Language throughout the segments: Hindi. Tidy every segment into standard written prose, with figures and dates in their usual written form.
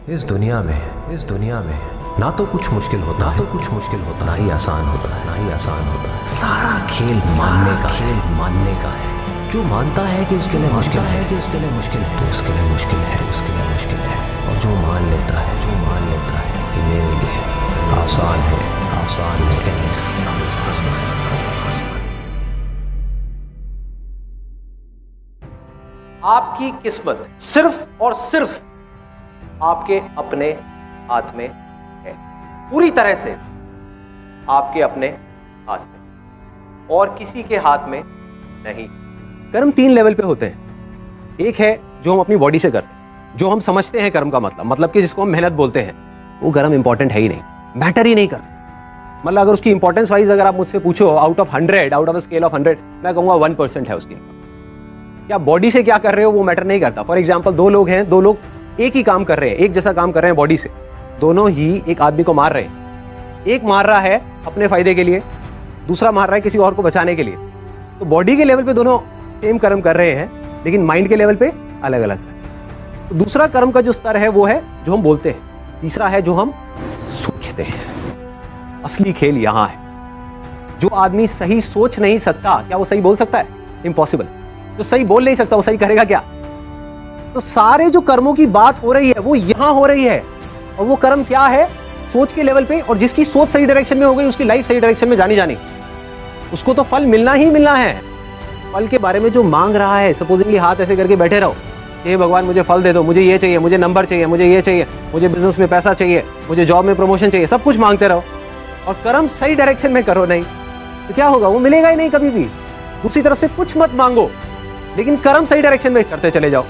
इस दुनिया में ना तो कुछ मुश्किल होता है, ना ही आसान होता है। सारा खेल मानने का है। जो मानता है कि उसके लिए मुश्किल है तो उसके लिए मुश्किल है। और जो मान लेता है कि मेरे लिए आसान है, इसके लिए आपकी किस्मत सिर्फ और सिर्फ आपके अपने हाथ में है, पूरी तरह से आपके अपने हाथ में, और किसी के हाथ में नहीं। कर्म 3 लेवल पे होते हैं। एक है जो हम अपनी बॉडी से करते हैं, जो हम समझते हैं कर्म का मतलब कि जिसको हम मेहनत बोलते हैं, वो कर्म इंपॉर्टेंट है ही नहीं, मैटर ही नहीं करता। मतलब अगर उसकी इंपॉर्टेंस वाइज अगर आप मुझसे पूछो out of a scale of 100, मैं कहूंगा 1% है उसकी। क्या बॉडी से क्या कर रहे हो वो मैटर नहीं करता। फॉर एग्जाम्पल, दो लोग एक ही काम कर रहे हैं, एक जैसा काम कर रहे हैं बॉडी से, दोनों ही एक आदमी को मार रहे हैं। एक मार रहा है अपने फायदे के लिए, दूसरा मार रहा है किसी और को बचाने के लिए। तो बॉडी के लेवल पे दोनों सेम कर्म कर रहे हैं, लेकिन माइंड के लेवल पे अलग अलग है। तो दूसरा कर्म का जो स्तर है वो है जो हम बोलते हैं, तीसरा है जो हम सोचते हैं। असली खेल यहां है। जो आदमी सही सोच नहीं सकता, क्या वो सही बोल सकता है? इम्पॉसिबल। जो सही बोल नहीं सकता वो सही करेगा क्या? तो सारे जो कर्मों की बात हो रही है वो यहां हो रही है। और वो कर्म क्या है? सोच के लेवल पे। और जिसकी सोच सही डायरेक्शन में हो गई, उसकी लाइफ सही डायरेक्शन में जानी, उसको तो फल मिलना ही मिलना है। फल के बारे में जो मांग रहा है, सपोजिंगली हाथ ऐसे करके बैठे रहो, हे भगवान मुझे फल दे दो, मुझे ये चाहिए, मुझे नंबर चाहिए, मुझे ये चाहिए, मुझे बिजनेस में पैसा चाहिए, मुझे जॉब में प्रमोशन चाहिए, सब कुछ मांगते रहो और कर्म सही डायरेक्शन में करो नहीं, तो क्या होगा? वो मिलेगा ही नहीं कभी भी। दूसरी तरफ से कुछ मत मांगो, लेकिन कर्म सही डायरेक्शन में करते चले जाओ,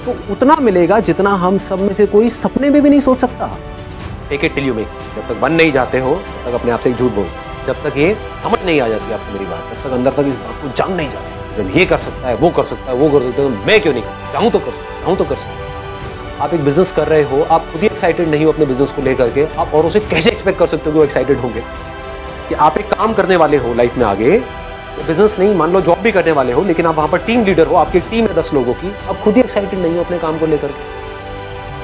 तो उतना मिलेगा जितना हम सब में से कोई सपने में भी नहीं सोच सकता। Take it till you make. जब तक बन नहीं जाते हो तब तक अपने आप से एक झूठ बोलो। जब तक ये समझ नहीं आ जाती आपको मेरी बात, तब तक अंदर तक इस बात को जान नहीं जाती। जब ये कर सकता है, वो कर सकता है, तो मैं क्यों नहीं कर? चाहूं तो कर सकता। आप एक बिजनेस कर रहे हो, आप खुद ही एक्साइटेड नहीं हो अपने बिजनेस को लेकर के, आप औरों से कैसे एक्सपेक्ट कर सकते हो कि वो एक्साइटेड होंगे? कि आप एक काम करने वाले हो लाइफ में आगे, बिजनेस नहीं, मान लो जॉब भी करने वाले हो, लेकिन आप वहां पर टीम लीडर हो, आपकी टीम है 10 लोगों की, आप खुद ही एक्साइटेड नहीं हो अपने काम को लेकर के।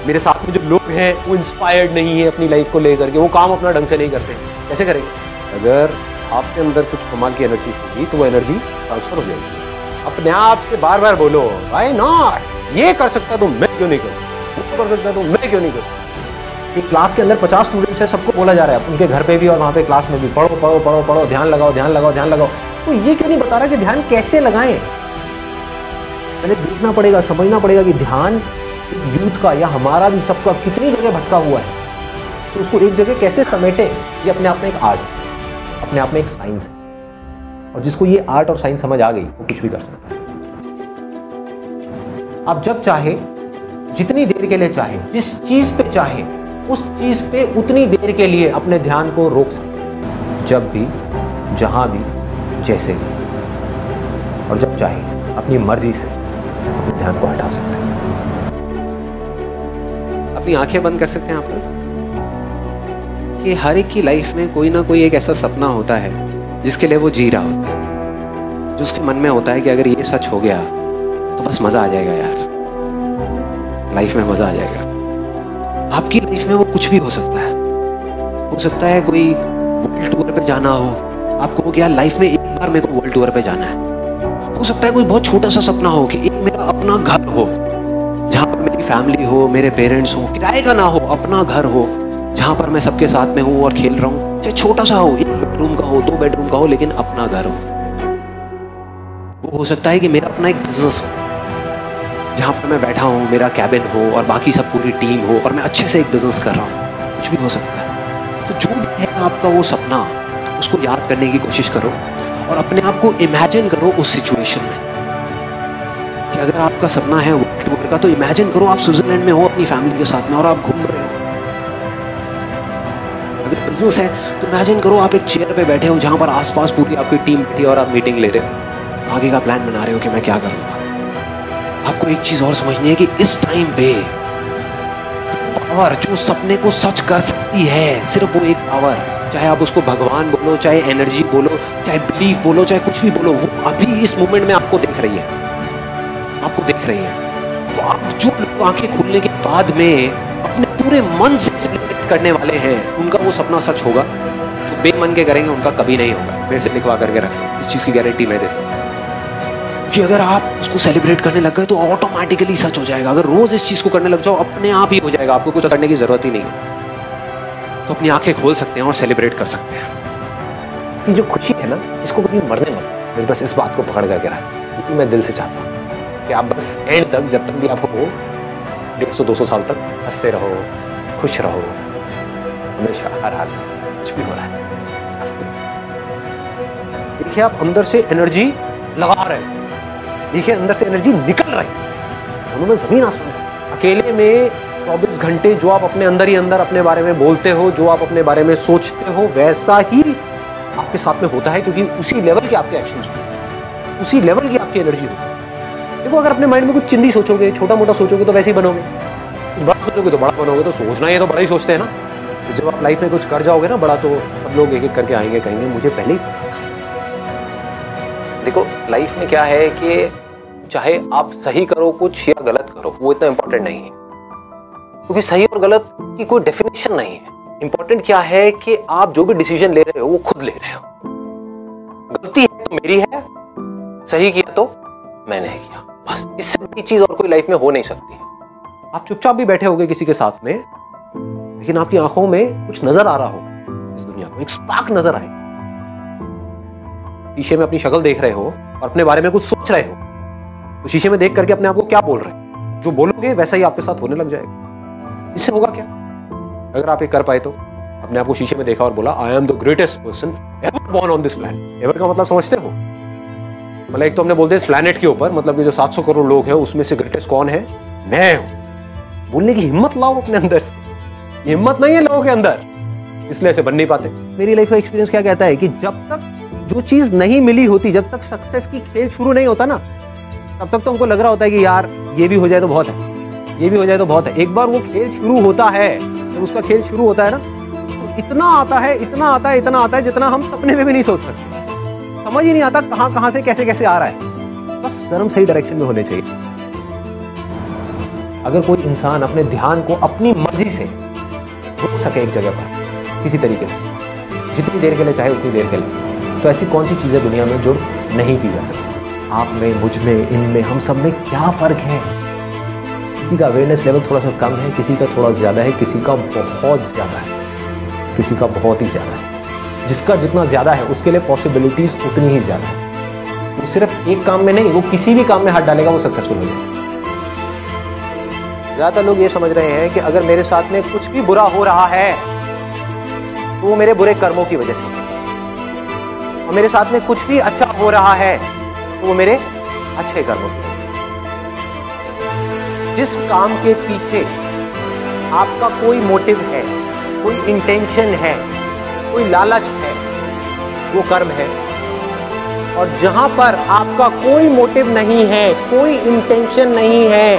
मेरे साथ में जो लोग हैं वो इंस्पायर्ड नहीं है अपनी लाइफ को लेकर के, वो काम अपना ढंग से नहीं करते हैं। कैसे करेंगे? अगर आपके अंदर कुछ कमाल की एनर्जी होगी तो वो एनर्जी ट्रांसफर हो जाएगी। अपने आप से बार बार बोलो, व्हाई नॉट? ये कर सकता तो मैं क्यों नहीं करूं? वो कर सकता तो मैं क्यों नहीं करूं? एक क्लास के अंदर 50 स्टूडेंट्स है, सबको बोला जा रहा है, उनके घर पे भी और वहां पे क्लास में भी, पढ़ो, ध्यान लगाओ। तो ये क्यों नहीं बता रहा कि ध्यान कैसे लगाएं? पहले देखना पड़ेगा, समझना पड़ेगा कि ध्यान यूथ का या हमारा भी सबका कितनी जगह भटका हुआ है, तो उसको एक जगह कैसे समेटे। ये अपने आप में एक आर्ट, अपने आप में एक साइंस है, और जिसको ये आर्ट और साइंस समझ आ गई वो कुछ भी कर सकता है। आप जब चाहे, जितनी देर के लिए चाहे, जिस चीज पे चाहे, उस चीज पे उतनी देर के लिए अपने ध्यान को रोक सकते हैं, जब भी, जहां भी, जैसे भी। और जब चाहे अपनी मर्जी से अपने ध्यान को हटा सकते हैं। अपनी आंखें बंद कर सकते हैं आप लोग। कि हर एक की लाइफ में कोई ना कोई एक ऐसा सपना होता है जिसके लिए वो जी रहा होता है, जो उसके मन में होता है कि अगर ये सच हो गया तो बस मजा आ जाएगा यार, लाइफ में मजा आ जाएगा। आपकी लाइफ में वो कुछ भी हो सकता है कोई वर्ल्ड टूर पे जाना हो, आपको हो गया लाइफ में एक बार मेरे को वर्ल्ड टूर पे जाना है। हो सकता है कोई बहुत छोटा सा सपना हो कि एक मेरा अपना घर हो, जहां पर मेरी फैमिली हो, मेरे पेरेंट्स हो, किराए का ना हो, अपना घर हो जहां पर मैं सबके साथ में हूं और खेल रहा हूं, चाहे छोटा सा हो, 1 बेडरूम का हो, 2 बेडरूम का हो, लेकिन अपना घर हो। वो हो सकता है कि मेरा अपना एक बिजनेस हो, जहां पर मैं बैठा हूं, मेरा कैबिन हो और बाकी सब पूरी टीम हो और मैं अच्छे से एक बिजनेस कर रहा हूं। कुछ भी हो सकता है। तो जो भी है आपका वो सपना, उसको याद करने की कोशिश करो और अपने आप को इमेजिन करो उस सिचुएशन में कि अगर आपका सपना है वर्ल्ड टूर का, तो इमेजिन करो आप स्विट्जरलैंड में हो अपनी फैमिली के साथ में और आप घूम रहे हो। अगर बिजनेस है तो इमेजिन करो आप एक चेयर पे बैठे हो जहां पर आसपास पूरी आपकी टीम बैठी है और आप मीटिंग ले रहे हो, आगे का प्लान बना रहे हो कि मैं क्या करूंगा। आपको एक चीज और समझनी है कि इस टाइम पे पावर जो सपने को सच कर सकती है, सिर्फ वो एक पावर, चाहे आप उसको भगवान बोलो, चाहे एनर्जी बोलो, चाहे बिलीफ बोलो, चाहे कुछ भी बोलो, वो अभी इस मोमेंट में आपको देख रही है, तो आप जो लोग आंखें खोलने के बाद में अपने पूरे मन से सेलिब्रेट करने वाले हैं उनका वो सपना सच होगा। जो बेमन के करेंगे उनका कभी नहीं होगा। मेरे से लिखवा करके रख लो, इस चीज की गारंटी मैं देता हूँ कि अगर आप उसको सेलिब्रेट करने लग गए तो ऑटोमेटिकली सच हो जाएगा। अगर रोज इस चीज को करने लग जाओ अपने आप ही हो जाएगा, आपको कुछ करने की जरूरत ही नहीं है। तो अपनी आंखें खोल सकते हैं और सेलिब्रेट कर सकते हैं। ये जो खुशी है ना, इसको कभी मरने मत। मेरे बस इस बात को पकड़ करके रख, क्योंकि मैं दिल से चाहता हूँ कि आप बस एंड तक, जब तक भी आप हो 150-200 साल तक हंसते रहो, खुश रहो, हमेशा हर हाल में। कुछ भी हो रहा है, देखिए आप अंदर से एनर्जी लगा रहे हैं, देखिए अंदर से एनर्जी निकल रही है। दोनों में जमीन आसमान। अकेले में 24 घंटे जो आप अपने अंदर ही अंदर अपने बारे में बोलते हो, जो आप अपने बारे में सोचते हो, वैसा ही आपके साथ में होता है, क्योंकि उसी लेवल के आपके एक्शंस होते हैं, उसी लेवल की आपकी एनर्जी होती है। देखो अगर अपने माइंड में कुछ चिंदी सोचोगे, छोटा मोटा सोचोगे तो वैसे ही बनोगे, कुछ बड़ा सोचोगे तो बड़ा बनोगे। तो सोचना ही है तो बड़ा ही सोचते हैं ना। तो जब आप लाइफ में कुछ कर जाओगे ना बड़ा, तो सब लोग एक एक करके आएंगे, कहेंगे मुझे पहले ही। देखो लाइफ में क्या है कि चाहे आप सही करो कुछ या गलत करो, वो इतना इंपॉर्टेंट नहीं है, क्योंकि सही और गलत की कोई डेफिनेशन नहीं है। इंपॉर्टेंट क्या है कि आप जो भी डिसीजन ले रहे हो वो खुद ले रहे हो। गलती है तो मेरी है, सही किया तो मैंने किया, बस। इससे बड़ी चीज और कोई लाइफ में हो नहीं सकती है। आप चुपचाप भी बैठे होगे किसी के साथ में, लेकिन आपकी आंखों में कुछ नजर आ रहा होगा, इस दुनिया में एक स्पार्क नजर आए। शीशे में अपनी शक्ल देख रहे हो और अपने बारे में कुछ सोच रहे हो, तो शीशे में देख करके अपने आप को क्या बोल रहे हो, जो बोलोगे वैसा ही आपके साथ होने लग जाएगा। इससे होगा क्या? अगर आप ये कर पाए तो अपने आप को शीशे में देखा और बोला I am the greatest person ever born on this planet. Ever का मतलब समझते हो? मतलब एक तो हमने बोलते हैं इस प्लैनेट के ऊपर, मतलब कि जो 700 करोड़ लोग हैं उसमें से ग्रेटेस्ट कौन है? मैं हूं। बोलने की हिम्मत लाओ अपने अंदर से। हिम्मत नहीं है लोगों के अंदर, इसलिए ऐसे बन नहीं पाते। मेरी लाइफ का एक्सपीरियंस क्या कहता है कि जब तक जो चीज नहीं मिली होती, जब तक सक्सेस की खेल शुरू नहीं होता ना, तब तक तो हमको लग रहा होता है कि यार ये भी हो जाए तो बहुत है, ये भी हो जाए तो बहुत है। एक बार वो खेल शुरू होता है, जब उसका खेल शुरू होता है ना, तो इतना आता है, इतना आता है, इतना आता है जितना हम सपने में भी नहीं सोच सकते। समझ ही नहीं आता कहां से कैसे कैसे आ रहा है। बस कर्म सही डायरेक्शन में होने चाहिए। अगर कोई इंसान अपने ध्यान को अपनी मर्जी से रोक सके एक जगह पर किसी तरीके से, जितनी देर के लिए चाहे उतनी देर के लिए, तो ऐसी कौन सी चीजें दुनिया में जो नहीं की जा सकती? आप में, मुझ में, इनमें, हम सब में क्या फर्क है? किसी का अवेयरनेस लेवल थोड़ा सा कम है, किसी का थोड़ा ज्यादा है, किसी का बहुत ज्यादा है, किसी का बहुत ही ज्यादा है। जिसका जितना ज्यादा है उसके लिए पॉसिबिलिटीज उतनी ही ज्यादा है। वो सिर्फ एक काम में नहीं, वो किसी भी काम में हाथ डालेगा वो सक्सेसफुल हो जाएगा। ज्यादातर लोग ये समझ रहे हैं कि अगर मेरे साथ में कुछ भी बुरा हो रहा है तो वो मेरे बुरे कर्मों की वजह से, और मेरे साथ में कुछ भी अच्छा हो रहा है तो वो मेरे अच्छे कर्मों की वजह से। जिस काम के पीछे आपका कोई मोटिव है, कोई इंटेंशन है, कोई लालच है, वो कर्म है। और जहां पर आपका कोई मोटिव नहीं है, कोई इंटेंशन नहीं है,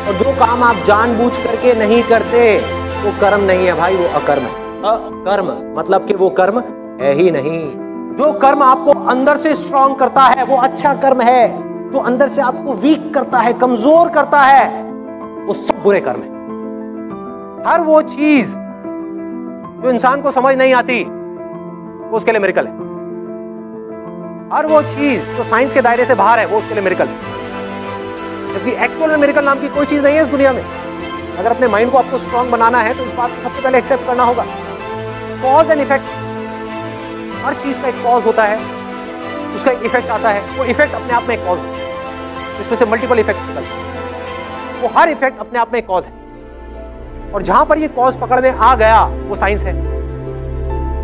और जो काम आप जानबूझ करके नहीं करते, वो कर्म नहीं है भाई, वो अकर्म है। अकर्म मतलब कि वो कर्म है ही नहीं। जो कर्म आपको अंदर से स्ट्रांग करता है वो अच्छा कर्म है। जो अंदर से आपको वीक करता है, कमजोर करता है, वो सब बुरे कर्म है। हर वो चीज जो इंसान को समझ नहीं आती वो उसके लिए मिरेकल है। हर वो चीज जो साइंस के दायरे से बाहर है वो उसके लिए मिरेकल है। जबकि एक्चुअल में मिरेकल नाम की कोई चीज नहीं है इस दुनिया में। अगर अपने माइंड को आपको स्ट्रांग बनाना है तो इस बात को सबसे पहले एक्सेप्ट करना होगा। कॉज एंड इफेक्ट, हर चीज का एक कॉज होता है, उसका एक इफेक्ट आता है। वो इफेक्ट अपने आप में एक कॉज है, इसमें से मल्टीपल इफेक्ट निकलते हैं। वो हर इफेक्ट अपने आप में एक कॉज है, और जहां पर ये कॉज पकड़ में आ गया वो साइंस है,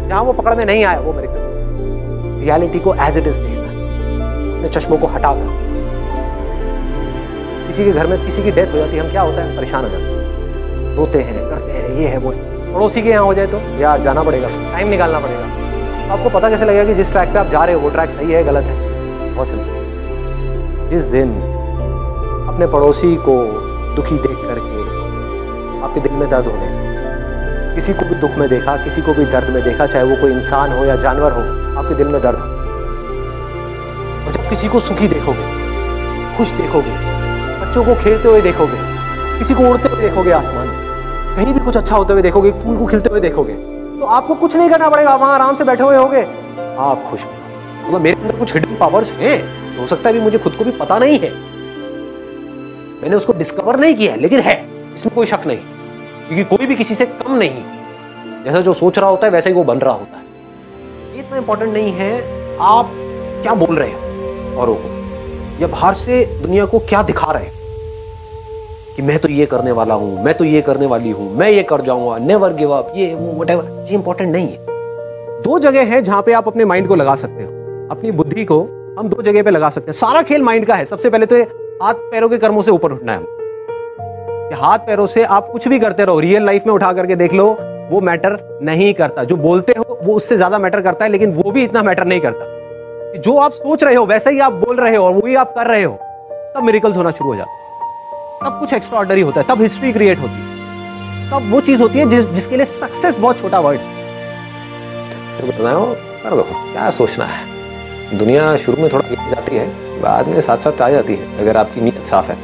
जहां वो पकड़ में नहीं आया वो मिरेकल। रियलिटी को एज इट इज देखना, अपने चश्मों को हटाकर। किसी के घर में किसी की डेथ हो जाती है, हम क्या होता है, परेशान हो जाते हैं, रोते हैं, करते हैं, ये है वो है। पड़ोसी के यहाँ हो जाए तो यार जाना पड़ेगा, टाइम निकालना पड़ेगा। तो आपको पता कैसे लगेगा कि जिस ट्रैक पे आप जा रहे हो वो ट्रैक सही है गलत है? बहुत सिंपल। जिस दिन अपने पड़ोसी को दुखी देख करके आपके दिल में दर्द होने, किसी को भी दुख में देखा, किसी को भी दर्द में देखा, चाहे वो कोई इंसान हो या जानवर हो, आपके दिल में दर्द हो। और जब किसी को सुखी देखोगे, खुश देखोगे, बच्चों को खेलते हुए देखोगे, किसी को उड़ते हुए देखोगे आसमान में, कहीं भी कुछ अच्छा होते हुए देखोगे, एक फूल को खिलते हुए देखोगे, तो आपको कुछ नहीं करना पड़ेगा, वहां आराम से बैठे हुए होगे, आप खुश हो। मतलब मेरे अंदर कुछ हिडन पावर्स हैं, हो सकता है भी मुझे खुद को भी पता नहीं है, मैंने उसको डिस्कवर नहीं किया है, लेकिन है, इसमें कोई शक नहीं, क्योंकि कोई भी किसी से कम नहीं, जैसा जो सोच रहा होता है वैसे ही वो बन रहा होता है। ये इतना इंपॉर्टेंट नहीं है आप क्या बोल रहे हो औरों को, या बाहर से दुनिया को क्या दिखा रहे हैं कि मैं तो ये करने वाला हूं, मैं तो ये करने वाली हूं, मैं ये कर जाऊंगा, नेवर गिव अप, ये वो व्हाटएवर, ये इंपॉर्टेंट नहीं है। दो जगह है जहां पे आप अपने माइंड को लगा सकते हो, अपनी बुद्धि को हम दो जगह पे लगा सकते हैं। सारा खेल माइंड का है। सबसे पहले तो हाथ पैरों के कर्मों से ऊपर उठना है, हाथ पैरों से आप कुछ भी करते रहो, रियल लाइफ में उठा करके देख लो, वो मैटर नहीं करता। जो बोलते हो वो उससे ज्यादा मैटर करता है, लेकिन वो भी इतना मैटर नहीं करता। जो आप सोच रहे हो वैसे ही आप बोल रहे हो और वही आप कर रहे हो, तब मिरेकल्स होना शुरू हो जाता है, तब कुछ एक्स्ट्राऑर्डिनरी होता है, तब हिस्ट्री क्रिएट होती है, तब वो चीज होती है जिसके लिए सक्सेस बहुत छोटा वर्ड कर दो। क्या सोचना है, दुनिया शुरू में थोड़ा गिर जाती है, बाद में साथ साथ आ जाती है, अगर आपकी नीयत साफ है।